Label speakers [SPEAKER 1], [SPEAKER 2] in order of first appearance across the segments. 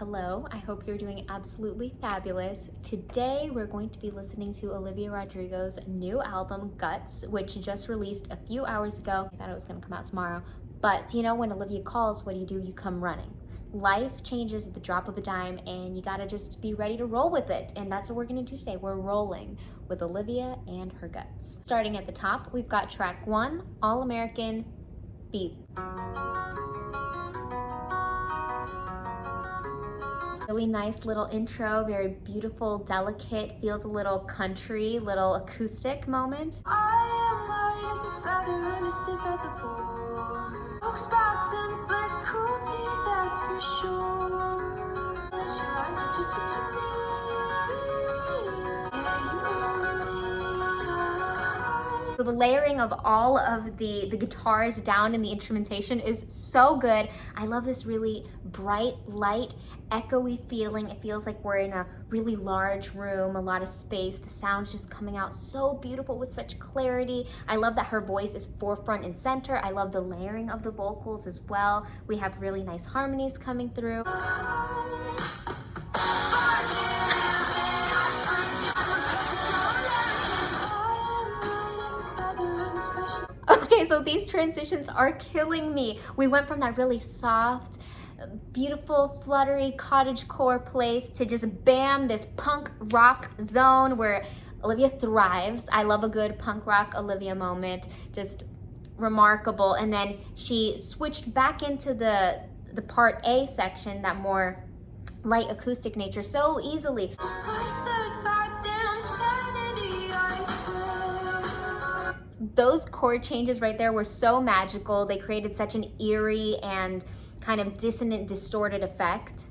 [SPEAKER 1] hello. I hope you're doing absolutely fabulous. Today we're going to be listening to Olivia Rodrigo's new album, Guts, which just released a few hours ago. I thought it was gonna come out tomorrow, but you know, when Olivia calls, what do? You come running. Life changes at the drop of a dime and you gotta just be ready to roll with it. And that's what we're gonna do today. We're rolling with Olivia and her guts. Starting at the top, we've got track 1, All American, Beep. Really nice little intro, very beautiful, delicate, feels a little country, little acoustic moment.
[SPEAKER 2] I am light as a feather and as stiff as a board. Hope spots senseless cruelty, that's for sure. Unless you are not just what you need. Yeah, you know me.
[SPEAKER 1] So the layering of all of the guitars down in the instrumentation is so good. I love this really bright, light, echoey feeling. It feels like we're in a really large room, a lot of space. The sound's just coming out so beautiful with such clarity. I love that her voice is forefront and center. I love the layering of the vocals as well. We have really nice harmonies coming through. Okay, so these transitions are killing me. We went from that really soft, beautiful, fluttery cottagecore place to just bam, this punk rock zone where Olivia thrives. I love a good punk rock Olivia moment, just remarkable. And then she switched back into the part A section, that more light acoustic nature, so easily. Those chord changes right there were so magical. They created such an eerie and kind of dissonant, distorted effect.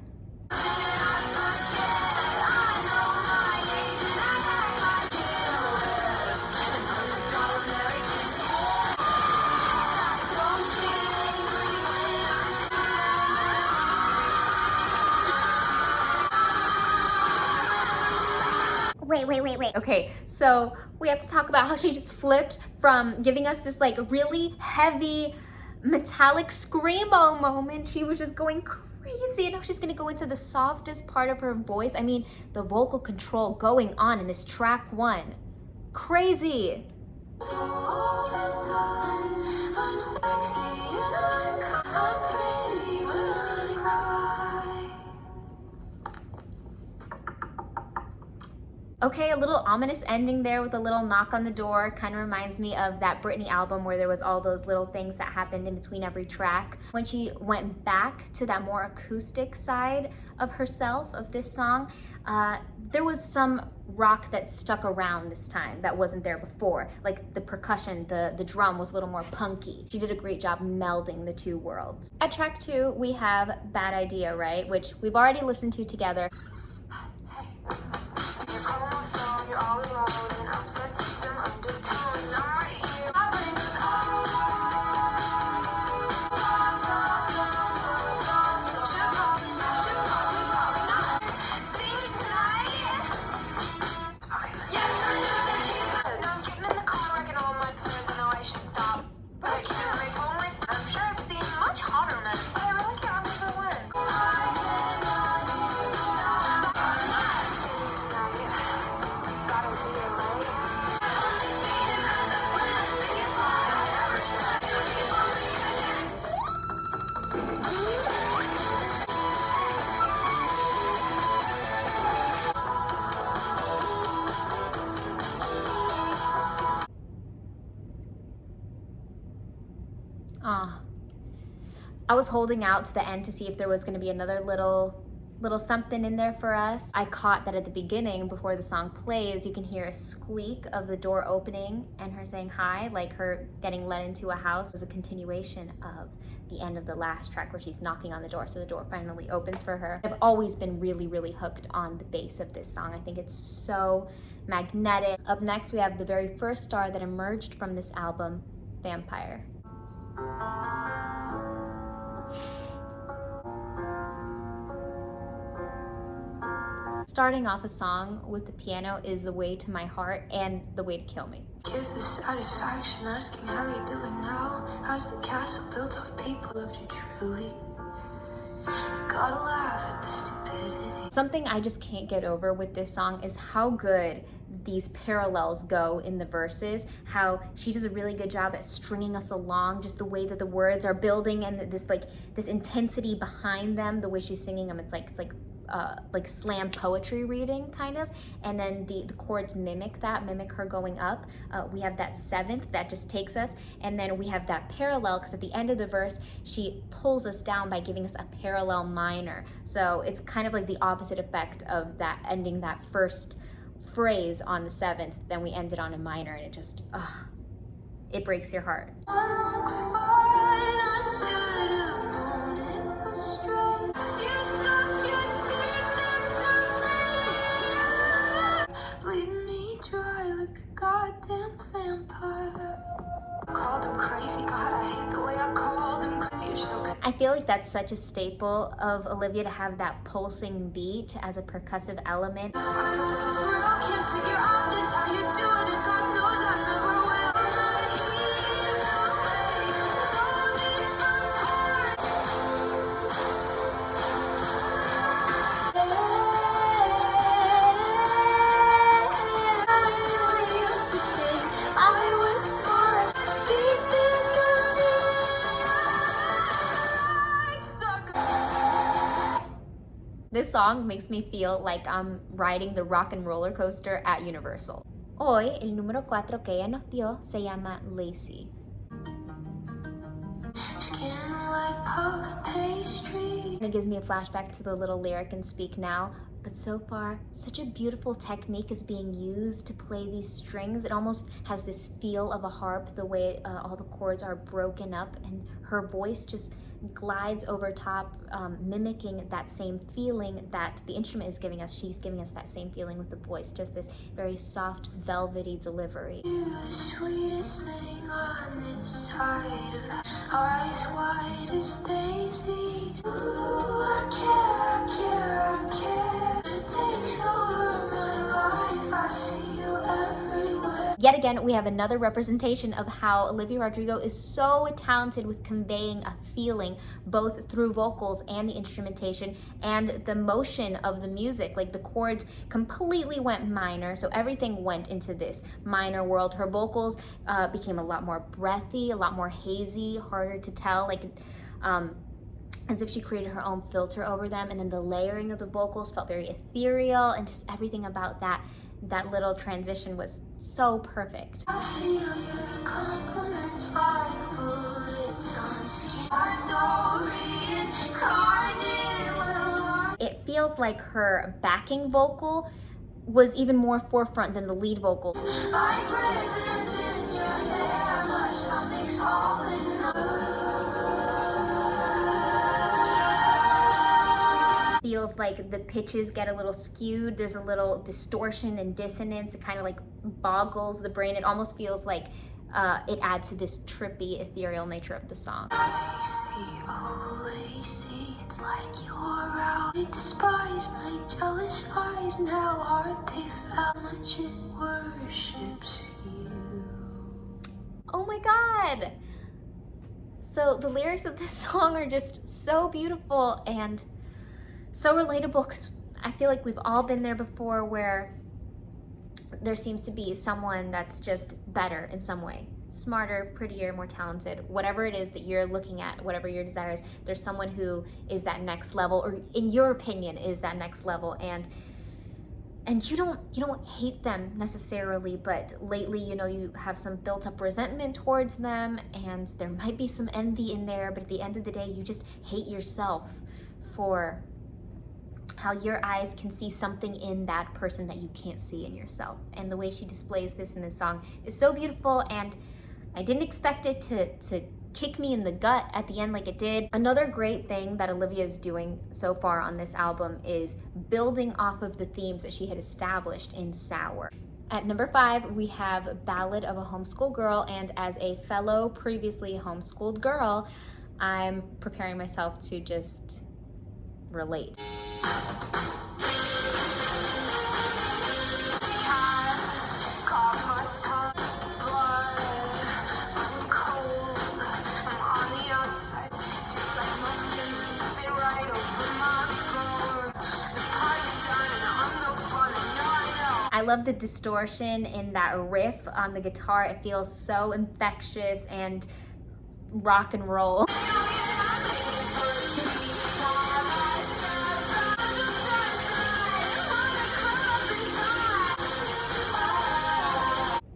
[SPEAKER 1] Wait. Okay, so we have to talk about how she just flipped from giving us this like really heavy metallic screamo moment. She was just going crazy, and now she's gonna go into the softest part of her voice. I mean, the vocal control going on in this track 1. Crazy.
[SPEAKER 2] All the time, I'm sexy and I'm pretty when I cry.
[SPEAKER 1] Okay, a little ominous ending there with a little knock on the door. Kind of reminds me of that Britney album where there was all those little things that happened in between every track. When she went back to that more acoustic side of herself, of this song, there was some rock that stuck around this time that wasn't there before. Like the percussion, the drum was a little more punky. She did a great job melding the two worlds. At track 2, we have Bad Idea, right? Which we've already listened to together.
[SPEAKER 2] You're all alone and I'm sensing some undertones. I'm right here. My brain goes oh. Should probably not see you tonight. It's fine. Yes, I know that he's fine. Now I'm getting in the car, wrecking all my plans. I know I should stop, but I can't. I told my friend, I'm sure I've seen much hotter men, but I really can't remember when. Serious night.
[SPEAKER 1] I was holding out to the end to see if there was going to be another little something in there for us. I caught that at the beginning, before the song plays, you can hear a squeak of the door opening and her saying hi, like her getting let into a house. It was a continuation of the end of the last track where she's knocking on the door, so the door finally opens for her. I've always been really hooked on the bass of this song. I think it's so magnetic. Up next, we have the very first star that emerged from this album, Vampire. Starting off a song with the piano is the way to my heart and the way to kill me.
[SPEAKER 2] Gives the satisfaction asking how you're doing now. How's the castle built of people loved you truly? You gotta laugh at the stupidity.
[SPEAKER 1] Something I just can't get over with this song is how good these parallels go in the verses, how she does a really good job at stringing us along, just the way that the words are building and this intensity behind them, the way she's singing them, it's like slam poetry reading kind of, and then the chords mimic her going up. We have that seventh that just takes us, and then we have that parallel because at the end of the verse she pulls us down by giving us a parallel minor, so it's kind of like the opposite effect of that, ending that first phrase on the seventh, then we end it on a minor, and it just it breaks your heart.
[SPEAKER 2] Bleeding me dry like a goddamn vampire. Called him crazy, God, I hate the way I called him crazy. You're so good.
[SPEAKER 1] I feel like that's such a staple of Olivia to have that pulsing beat as a percussive element.
[SPEAKER 2] Fucked up and surreal, can't figure out just how you do it, and God knows I never will.
[SPEAKER 1] This song makes me feel like I'm riding the rock and roller coaster at Universal. Hoy, el número 4 que ella nos dio se llama Lacy.
[SPEAKER 2] Skin like puff pastry.
[SPEAKER 1] It gives me a flashback to the little lyric in Speak Now, but so far, such a beautiful technique is being used to play these strings. It almost has this feel of a harp, the way all the chords are broken up, and her voice just glides over top, mimicking that same feeling that the instrument is giving us. She's giving us that same feeling with the voice, just this very soft, velvety delivery.
[SPEAKER 2] You're the sweetest thing on this side of eyes white as daisies. Ooh, I care. It takes over my life. I see you everywhere.
[SPEAKER 1] Yet again, we have another representation of how Olivia Rodrigo is so talented with conveying a feeling, both through vocals and the instrumentation and the motion of the music. Like the chords completely went minor, so everything went into this minor world. Her vocals became a lot more breathy, a lot more hazy, harder to tell, like as if she created her own filter over them. And then the layering of the vocals felt very ethereal, and just everything about that little transition was so perfect.
[SPEAKER 2] I feel your compliments like bullets on skin. I'm reincarnated.
[SPEAKER 1] It feels like her backing vocal was even more forefront than the lead vocal.
[SPEAKER 2] Like ribbons in your hair, my stomach's all in love.
[SPEAKER 1] Feels like the pitches get a little skewed. There's a little distortion and dissonance. It kind of like boggles the brain. It almost feels like it adds to this trippy, ethereal nature of the song.
[SPEAKER 2] Lacy, oh Lacy, it's like you're out. They despise my jealous eyes, and how hard they felt. Much it worships you.
[SPEAKER 1] Oh my God! So the lyrics of this song are just so beautiful and so relatable, because I feel like we've all been there before, where there seems to be someone that's just better in some way, smarter, prettier, more talented, whatever it is that you're looking at, whatever your desire is. There's someone who is that next level, or in your opinion is that next level, and you don't hate them necessarily, but lately, you have some built up resentment towards them, and there might be some envy in there, but at the end of the day, you just hate yourself for how your eyes can see something in that person that you can't see in yourself. And the way she displays this in this song is so beautiful, and I didn't expect it to kick me in the gut at the end like it did. Another great thing that Olivia is doing so far on this album is building off of the themes that she had established in Sour. At number 5, we have Ballad of a Homeschool Girl, and as a fellow previously homeschooled girl, I'm preparing myself to just relate. I love the distortion in that riff on the guitar. It feels so infectious and rock and roll.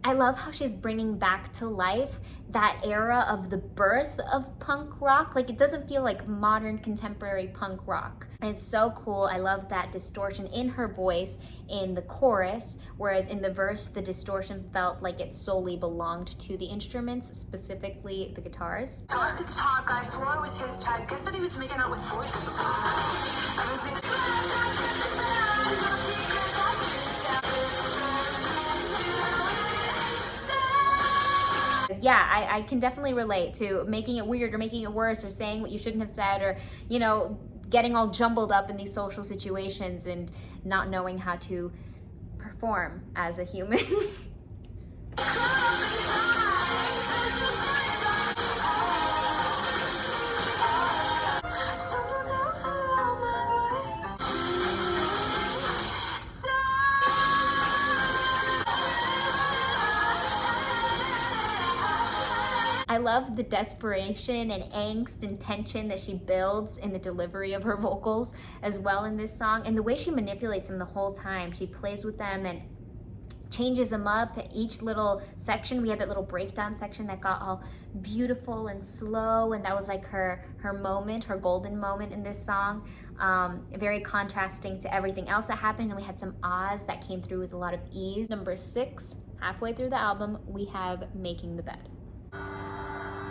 [SPEAKER 1] I love how she's bringing back to life that era of the birth of punk rock. Like, it doesn't feel like modern contemporary punk rock. And it's so cool. I love that distortion in her voice in the chorus, whereas in the verse, the distortion felt like it solely belonged to the instruments, specifically the guitars.
[SPEAKER 2] Talked to the top guy, swore I was his type. Guess that he was making out with boys at the bar. Everything
[SPEAKER 1] yeah, I can definitely relate to making it weird or making it worse or saying what you shouldn't have said, or, you know, getting all jumbled up in these social situations and not knowing how to perform as a human. I love the desperation and angst and tension that she builds in the delivery of her vocals as well in this song, and the way she manipulates them the whole time. She plays with them and changes them up. Each little section, we had that little breakdown section that got all beautiful and slow, and that was like her moment, her golden moment in this song. Very contrasting to everything else that happened, and we had some ahs that came through with a lot of ease. Number 6, halfway through the album, we have Making the Bed.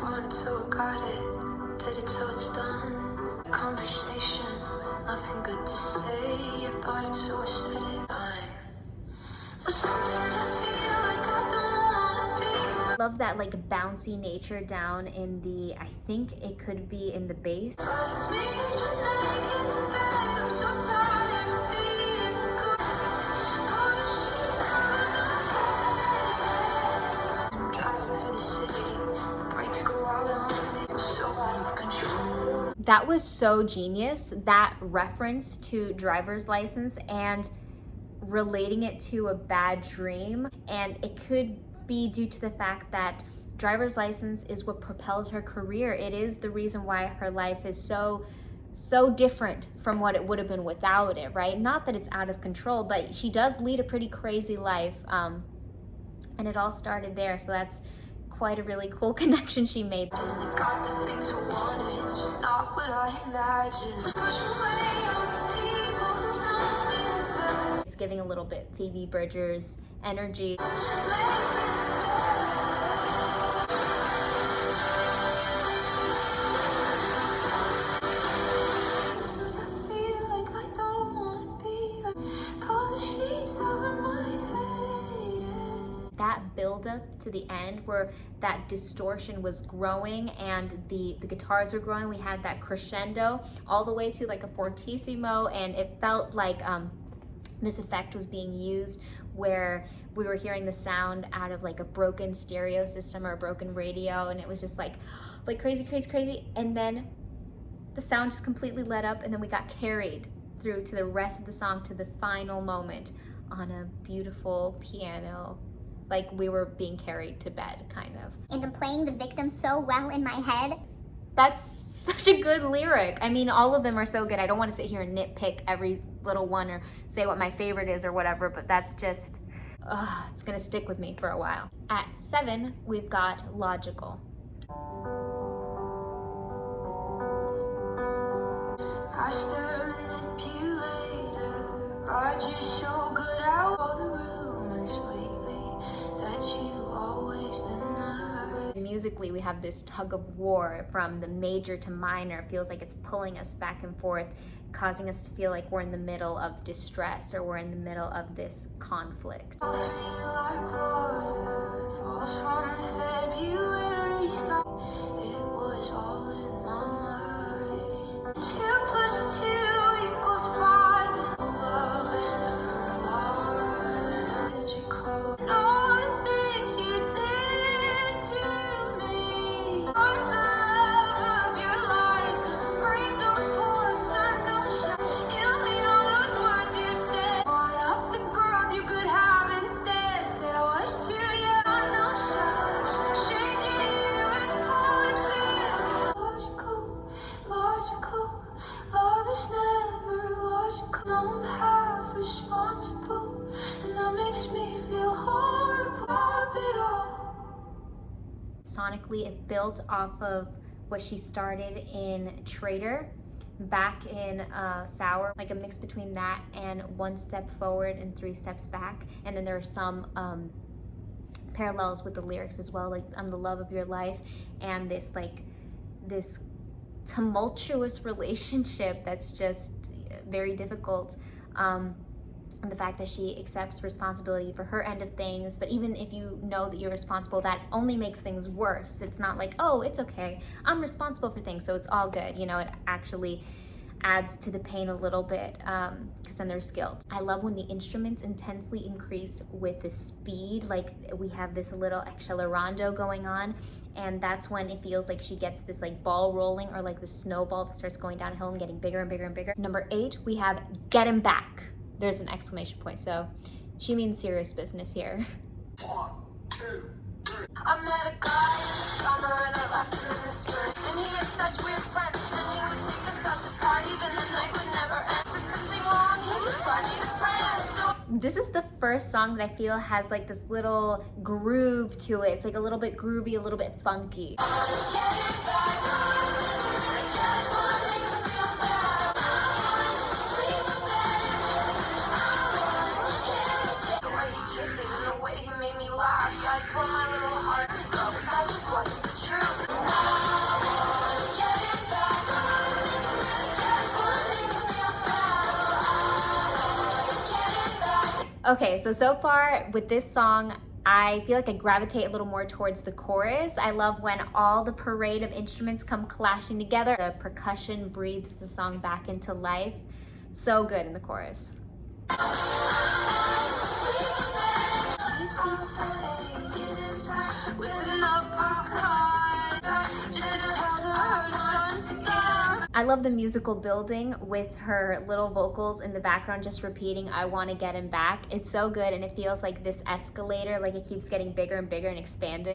[SPEAKER 2] Want it, so I got it. Did it, so it's done. Conversation with nothing good to say. I thought it, so I said it. But sometimes I feel like I don't wanna be.
[SPEAKER 1] Love that like bouncy nature down in the, I think it could be in the bass.
[SPEAKER 2] But it's me who's been making the bed. I'm so tired of being good. All the shit's on my head. I'm driving through the city. The brakes go out on me. I'm so out of control.
[SPEAKER 1] That was so genius, that reference to driver's license and relating it to a bad dream. And it could be due to the fact that driver's license is what propels her career. It is the reason why her life is so different from what it would have been without it, right? Not that it's out of control, but she does lead a pretty crazy life, and it all started there. So that's quite a really cool connection she made.
[SPEAKER 2] And I got the things I wanted, it's just not what I imagined. Push away all the people who don't mean it best.
[SPEAKER 1] It's giving a little bit Phoebe Bridgers energy.
[SPEAKER 2] Sometimes I feel like I don't wanna be. Pull the sheets over my head.
[SPEAKER 1] That build up to the end where that distortion was growing and the guitars were growing, we had that crescendo all the way to like a fortissimo, and it felt like this effect was being used where we were hearing the sound out of like a broken stereo system or a broken radio, and it was just like crazy, and then the sound just completely let up, and then we got carried through to the rest of the song, to the final moment on a beautiful piano, like we were being carried to bed, kind of.
[SPEAKER 3] And I'm playing the victim so well in my head.
[SPEAKER 1] That's such a good lyric. I mean, all of them are so good. I don't want to sit here and nitpick every little one or say what my favorite is or whatever, but that's just, it's gonna stick with me for a while. At 7, we've got Logical.
[SPEAKER 2] Master manipulator, God, you're so good out all the rumors lately that you always deny.
[SPEAKER 1] Musically, we have this tug of war from the major to minor. It feels like it's pulling us back and forth, causing us to feel like we're in the middle of distress or we're in the middle of this conflict.
[SPEAKER 2] Fall for you like water falls from the February sky. It was all in my mind. 2 + 2 = 5. And love is never logical. And all the things you did to me are love of your life. 'Cause rain don't pour, sun don't shine. You mean all those words you said. Brought up the girls you could have know I'm half responsible, and that makes me feel horrible of it all.
[SPEAKER 1] Sonically, it built off of what she started in Traitor, back in Sour, like a mix between that and One Step Forward and Three Steps Back. And then there are some parallels with the lyrics as well, like I'm the love of your life, and this tumultuous relationship that's just very difficult. And the fact that she accepts responsibility for her end of things, but even if you know that you're responsible, that only makes things worse. It's not like, oh, it's okay, I'm responsible for things, so it's all good. You know, it actually adds to the pain a little bit, because then there's guilt. I love when the instruments intensely increase with the speed, like we have this little accelerando going on, and that's when it feels like she gets this like ball rolling, or like the snowball that starts going downhill and getting bigger and bigger and bigger. Number 8, we have Get Him Back. There's an exclamation point, so she means serious business here.
[SPEAKER 2] 1, 2, 3. I met a guy in the summer and I left him in the spring. And he had such weird friends, and he would take us out to parties and the night would never end. Said something wrong, he just brought me to France. So
[SPEAKER 1] this is the first song that I feel has like this little groove to it. It's like a little bit groovy, a little bit funky. Okay, so far with this song, I feel like I gravitate a little more towards the chorus. I love when all the parade of instruments come clashing together. The percussion breathes the song back into life. So good in the chorus. I love the musical building with her little vocals in the background just repeating, I want to get him back. It's so good, and it feels like this escalator, like it keeps getting bigger and bigger and expanding.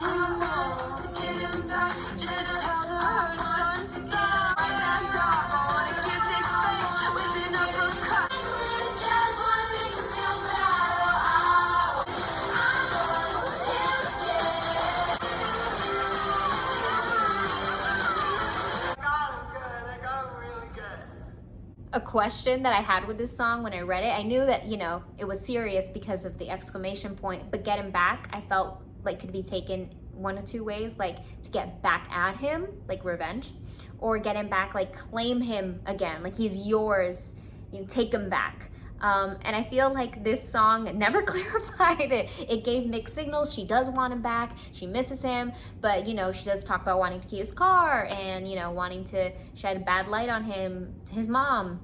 [SPEAKER 1] A question that I had with this song when I read it, I knew that, you know, it was serious because of the exclamation point, but Get Him Back, I felt like could be taken one of two ways, like to get back at him, like revenge, or get him back, like claim him again, like he's yours, you know, take him back. And I feel like this song never clarified it. It gave mixed signals. She does want him back, she misses him, but you know, she does talk about wanting to keep his car and, you know, wanting to shed a bad light on him to his mom,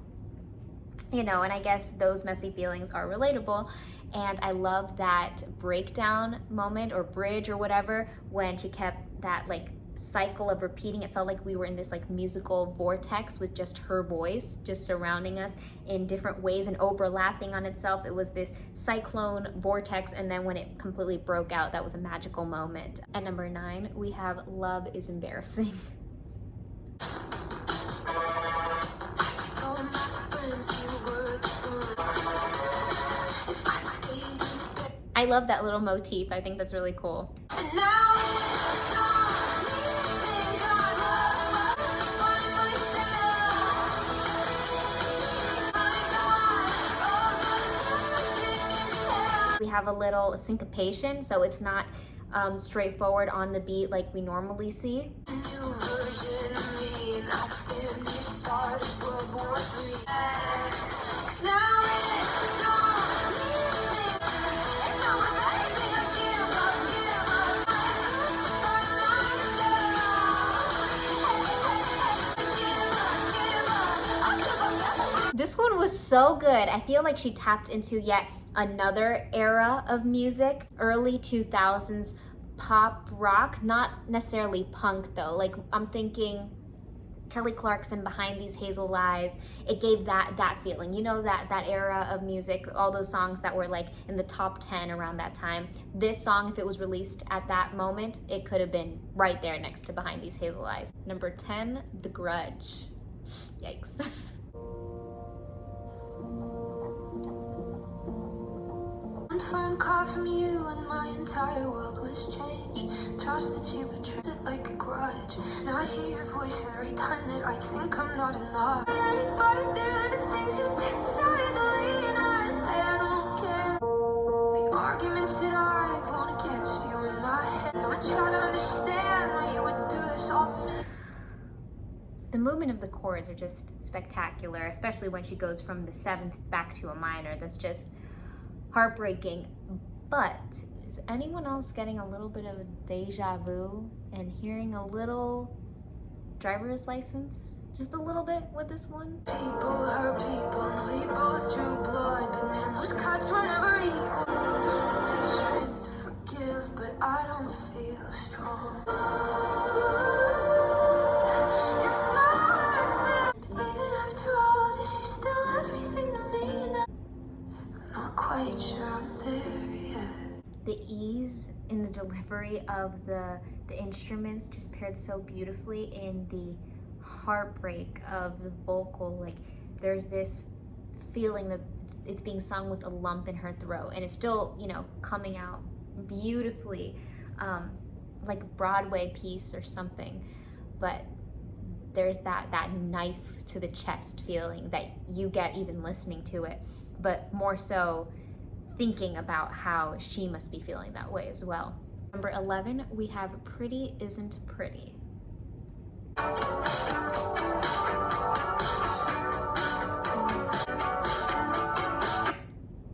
[SPEAKER 1] you know, and I guess those messy feelings are relatable. And I love that breakdown moment or bridge or whatever, when she kept that like cycle of repeating. It felt like we were in this like musical vortex with just her voice just surrounding us in different ways and overlapping on itself. It was this cyclone vortex, and then when it completely broke out, that was a magical moment. At number 9, we have Love is Embarrassing. I love that little motif. I think that's really cool. We have a little syncopation, so it's not straightforward on the beat like we normally see. This one was so good. I feel like she tapped into yet another era of music, early 2000s pop rock, not necessarily punk though. Like I'm thinking Kelly Clarkson, Behind These Hazel Eyes. It gave that feeling, you know, that era of music, all those songs that were like in the top 10 around that time. This song, if it was released at that moment, it could have been right there next to Behind These Hazel Eyes. Number 10, The Grudge. Yikes.
[SPEAKER 2] phone call from you and my entire world was changed. Trust that you betrayed it like a grudge. Now I hear your voice every time that I think I'm not enough. Can anybody do the things you did so easily? And I say I don't care. The arguments that I've won against you in my head. Now I try to understand why you would do this all to me.
[SPEAKER 1] The movement of the chords are just spectacular, especially when she goes from the seventh back to a minor. That's just heartbreaking. But is anyone else getting a little bit of a deja vu and hearing a little driver's license? Just a little bit with this one?
[SPEAKER 2] People hurt people and we both drew blood, but man, those cuts were never equal. It takes strength to forgive, but I don't feel strong. If flowers feel, even after all this, you're still everything to me, and I'm not quite sure I'm there yet.
[SPEAKER 1] The ease in the delivery of the instruments just paired so beautifully in the heartbreak of the vocal. Like, there's this feeling that it's being sung with a lump in her throat, and it's still, you know, coming out beautifully, like a Broadway piece or something. But there's that knife to the chest feeling that you get even listening to it, but more so thinking about how she must be feeling that way as well. Number 11, we have Pretty Isn't Pretty.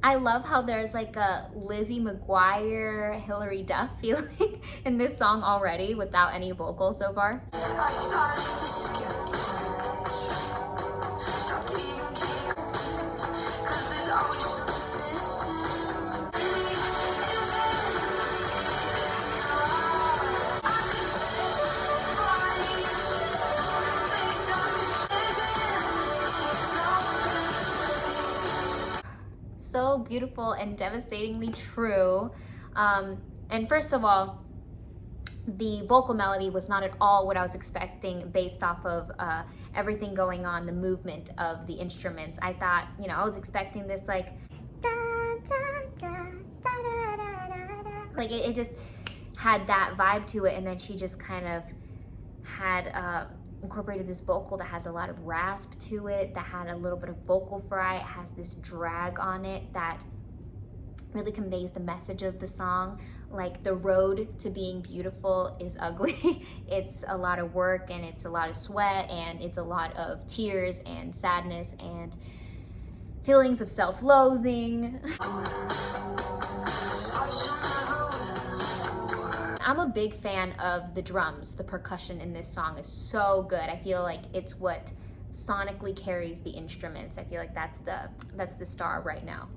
[SPEAKER 1] I love how there's like a Lizzie McGuire, Hilary Duff feeling in this song already without any vocals so far.
[SPEAKER 2] I started to skip lunch, stopped eating cake, 'cause there's always something missing. Pretty isn't pretty enough. I could change my body and change my face. I could change it.
[SPEAKER 1] So beautiful and devastatingly true. And first of all, the vocal melody was not at all what I was expecting based off of everything going on, the movement of the instruments. I thought, you know, I was expecting this like,
[SPEAKER 3] Da, da, da, da, da, da, da, da.
[SPEAKER 1] like it just had that vibe to it, and then she just kind of had incorporated this vocal that had a lot of rasp to it, that had a little bit of vocal fry. It has this drag on it that really conveys the message of the song. Like, the road to being beautiful is ugly. It's a lot of work, and it's a lot of sweat, and it's a lot of tears and sadness and feelings of self-loathing. I'm a big fan of the drums. The percussion in this song is so good. I feel like it's what sonically carries the instruments. I feel like that's the star right now.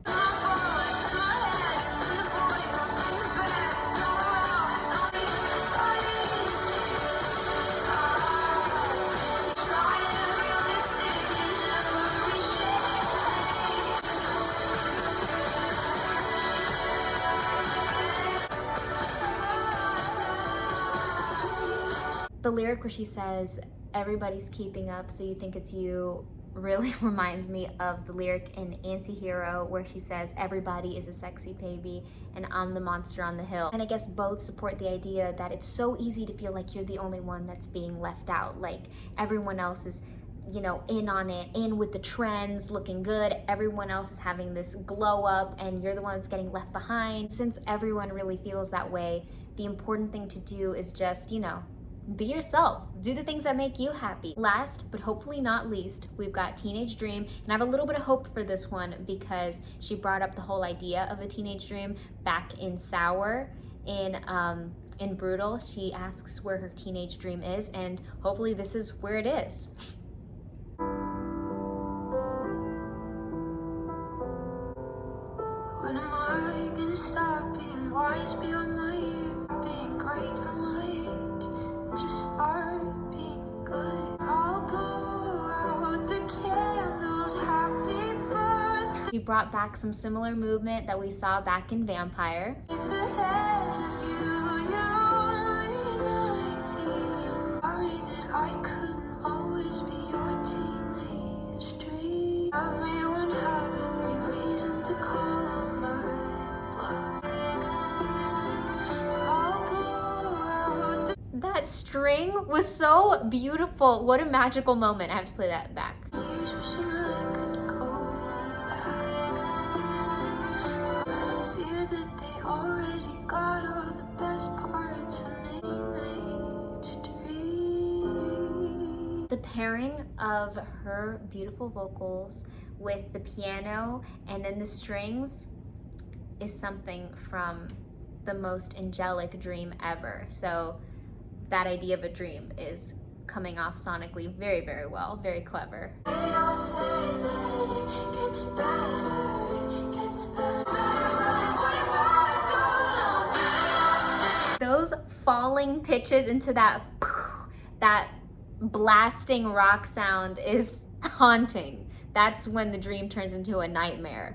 [SPEAKER 1] The lyric where she says, "Everybody's keeping up, so you think it's you," really reminds me of the lyric in Anti-Hero where she says, "Everybody is a sexy baby and I'm the monster on the hill." And I guess both support the idea that it's so easy to feel like you're the only one that's being left out. Like, everyone else is, you know, in on it, in with the trends, looking good. Everyone else is having this glow up, and you're the one that's getting left behind. Since everyone really feels that way, the important thing to do is just, you know, be yourself. Do the things that make you happy. Last, but hopefully not least, we've got Teenage Dream. And I have a little bit of hope for this one because she brought up the whole idea of a teenage dream back in Sour. In Brutal, she asks where her teenage dream is, and hopefully this is where it is.
[SPEAKER 2] When am I gonna stop being wise beyond my year, being great for my age, and just start being good? I'll blow out the candles, happy birthday.
[SPEAKER 1] She brought back some similar movement that we saw back in Vampire.
[SPEAKER 2] If ahead of you, you're only 19. Sorry that I couldn't always be your teenage dream. Everyone have every reason to call on my bluff.
[SPEAKER 1] string was so beautiful. What a magical moment. I have to play that back.
[SPEAKER 2] Years wishing I could go back, but I fear that they already got all the best parts of me. Teenage dream.
[SPEAKER 1] The pairing of her beautiful vocals with the piano and then the strings is something from the most angelic dream ever. So that idea of a dream is coming off sonically very, very well, very clever.
[SPEAKER 2] They all say that it gets better, but what if I don't?
[SPEAKER 1] Those falling pitches into that blasting rock sound is haunting. That's when the dream turns into a nightmare.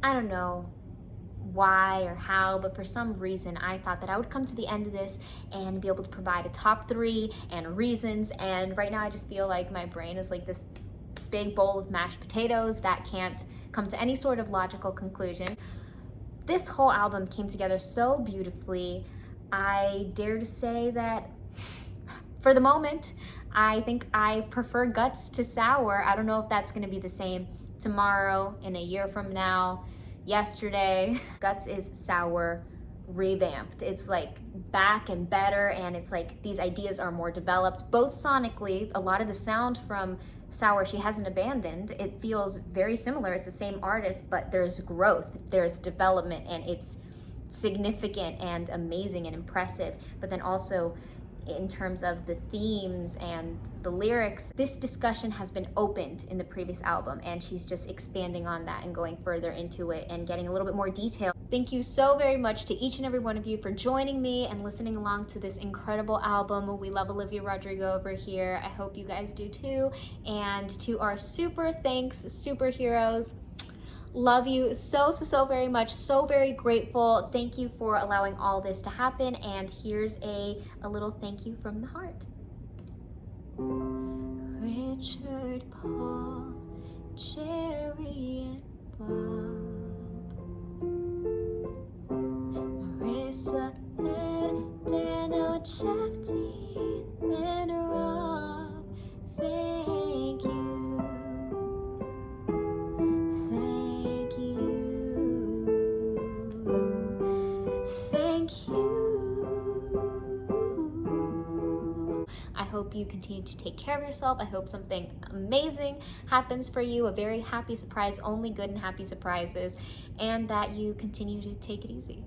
[SPEAKER 1] I don't know why or how, but for some reason I thought that I would come to the end of this and be able to provide a top 3 and reasons, and right now I just feel like my brain is like this big bowl of mashed potatoes that can't come to any sort of logical conclusion. This whole album came together so beautifully. I dare to say that for the moment, I think I prefer Guts to Sour. I don't know if that's gonna be the same tomorrow, in a year from now, yesterday. Guts is Sour revamped. It's like back and better, and it's like these ideas are more developed, both sonically. A lot of the sound from Sour she hasn't abandoned. It feels very similar. It's the same artist, but there's growth, there's development, and it's significant and amazing and impressive. But then also in terms of the themes and the lyrics, this discussion has been opened in the previous album, and she's just expanding on that and going further into it and getting a little bit more detail. Thank you so very much to each and every one of you for joining me and listening along to this incredible album. We love Olivia Rodrigo over here. I hope you guys do too. And to our super thanks superheroes, love you so very much. So very grateful. Thank you for allowing all this to happen. And here's a little thank you from the heart. Richard, Paul, Jerry, and Bob, Marissa, and Dano, Jeff, Dean, and Rob. Thank you. I hope you continue to take care of yourself. I hope something amazing happens for you, a very happy surprise, only good and happy surprises, and that you continue to take it easy.